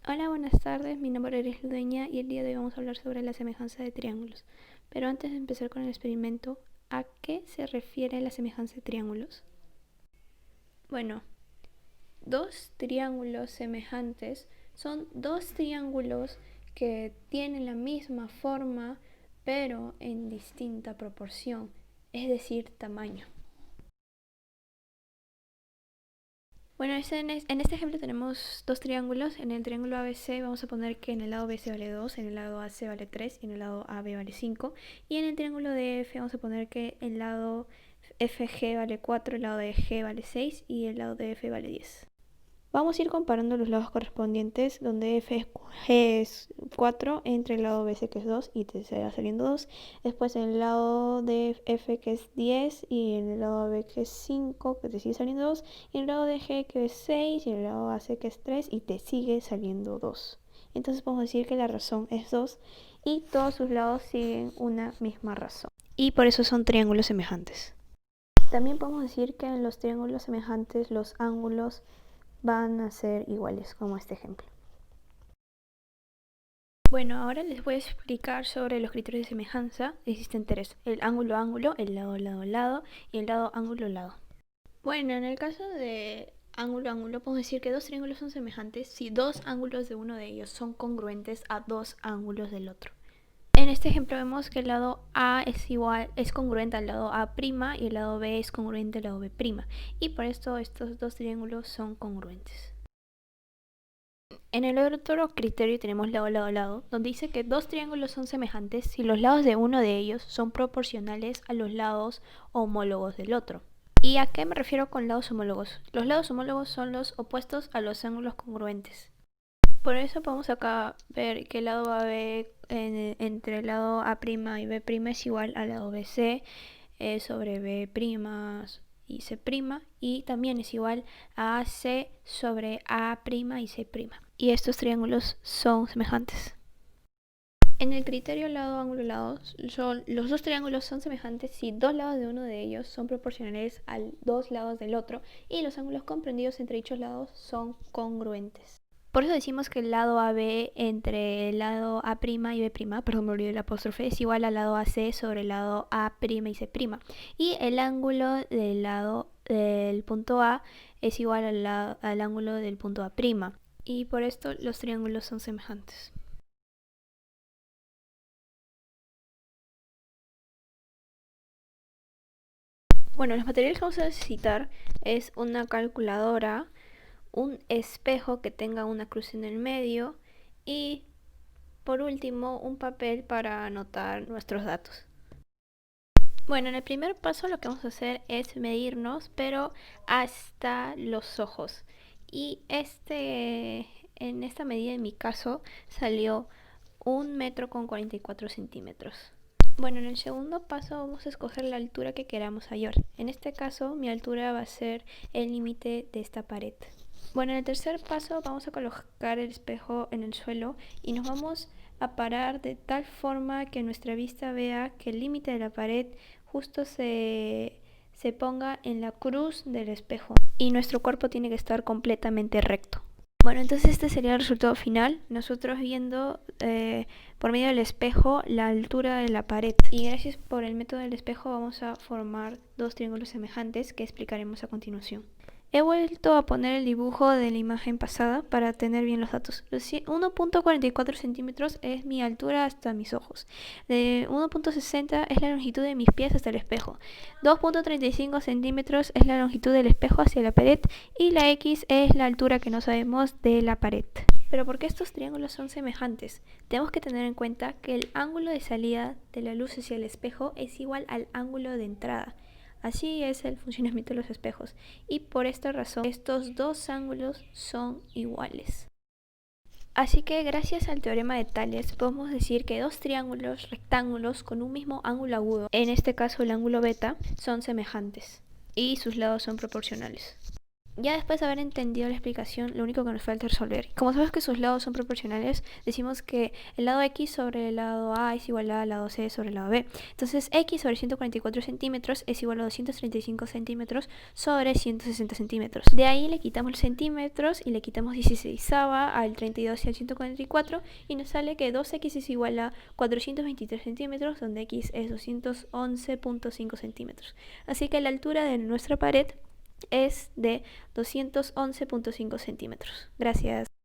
Hola, buenas tardes. Mi nombre es Ludeña y el día de hoy vamos a hablar sobre la semejanza de triángulos. Pero antes de empezar con el experimento, ¿a qué se refiere la semejanza de triángulos? Bueno, dos triángulos semejantes son dos triángulos que tienen la misma forma pero en distinta proporción, es decir, tamaño. Bueno, en este ejemplo tenemos dos triángulos. En el triángulo ABC vamos a poner que en el lado BC vale 2, en el lado AC vale 3 y en el lado AB vale 5. Y en el triángulo DF vamos a poner que el lado FG vale 4, el lado de G vale 6 y el lado de F vale 10. Vamos a ir comparando los lados correspondientes, donde G es 4 entre el lado BC que es 2 y te será saliendo 2. Después en el lado de F que es 10 y en el lado B que es 5 que te sigue saliendo 2. Y en el lado de G que es 6 y en el lado AC que es 3 y te sigue saliendo 2. Entonces podemos decir que la razón es 2 y todos sus lados siguen una misma razón. Y por eso son triángulos semejantes. También podemos decir que en los triángulos semejantes los ángulos van a ser iguales, como este ejemplo. Bueno, ahora les voy a explicar sobre los criterios de semejanza. Existen tres: el ángulo ángulo, el lado lado lado y el lado ángulo lado. Bueno, en el caso de ángulo ángulo podemos decir que dos triángulos son semejantes si dos ángulos de uno de ellos son congruentes a dos ángulos del otro. En este ejemplo vemos que el lado A es congruente al lado A' y el lado B es congruente al lado B', y por esto estos dos triángulos son congruentes. En el otro criterio tenemos lado, lado, lado, donde dice que dos triángulos son semejantes si los lados de uno de ellos son proporcionales a los lados homólogos del otro. ¿Y a qué me refiero con lados homólogos? Los lados homólogos son los opuestos a los ángulos congruentes. Por eso podemos acá ver que el lado AB entre el lado A' y B' es igual al lado BC sobre B' y C', y también es igual a AC sobre A' y C'. Y estos triángulos son semejantes. En el criterio lado ángulo lado, los dos triángulos son semejantes si dos lados de uno de ellos son proporcionales a dos lados del otro y los ángulos comprendidos entre dichos lados son congruentes. Por eso decimos que el lado AB entre el lado A' y B', perdón, me olvidé el apóstrofe, es igual al lado AC sobre el lado A' y C'. Y el ángulo del lado del punto A es igual al ángulo del punto A'. Y por esto los triángulos son semejantes. Bueno, los materiales que vamos a necesitar es una calculadora, un espejo que tenga una cruz en el medio y, por último, un papel para anotar nuestros datos. Bueno, en el primer paso lo que vamos a hacer es medirnos, pero hasta los ojos. Y en esta medida, en mi caso, salió 1,44 m. Bueno, en el segundo paso vamos a escoger la altura que queramos hallar. En este caso, mi altura va a ser el límite de esta pared. Bueno, en el tercer paso vamos a colocar el espejo en el suelo y nos vamos a parar de tal forma que nuestra vista vea que el límite de la pared justo se ponga en la cruz del espejo y nuestro cuerpo tiene que estar completamente recto. Bueno, entonces este sería el resultado final, nosotros viendo por medio del espejo la altura de la pared, y gracias por el método del espejo vamos a formar dos triángulos semejantes que explicaremos a continuación. He vuelto a poner el dibujo de la imagen pasada para tener bien los datos. 1,44 centímetros es mi altura hasta mis ojos. 1,60 es la longitud de mis pies hasta el espejo. 2,35 centímetros es la longitud del espejo hacia la pared. Y la X es la altura que no sabemos de la pared. Pero ¿por qué estos triángulos son semejantes? Tenemos que tener en cuenta que el ángulo de salida de la luz hacia el espejo es igual al ángulo de entrada. Así es el funcionamiento de los espejos, y por esta razón estos dos ángulos son iguales. Así que gracias al teorema de Tales podemos decir que dos triángulos rectángulos con un mismo ángulo agudo, en este caso el ángulo beta, son semejantes y sus lados son proporcionales. Ya después de haber entendido la explicación, lo único que nos falta es resolver. Como sabes que sus lados son proporcionales, decimos que el lado x sobre el lado a es igual al lado c sobre el lado b. Entonces x sobre 144 centímetros es igual a 235 centímetros sobre 160 centímetros. De ahí le quitamos centímetros y le quitamos 16 al 32 y al 144 y nos sale que 2x es igual a 423 centímetros, donde x es 211.5 centímetros. Así que la altura de nuestra pared es de 211.5 centímetros. Gracias.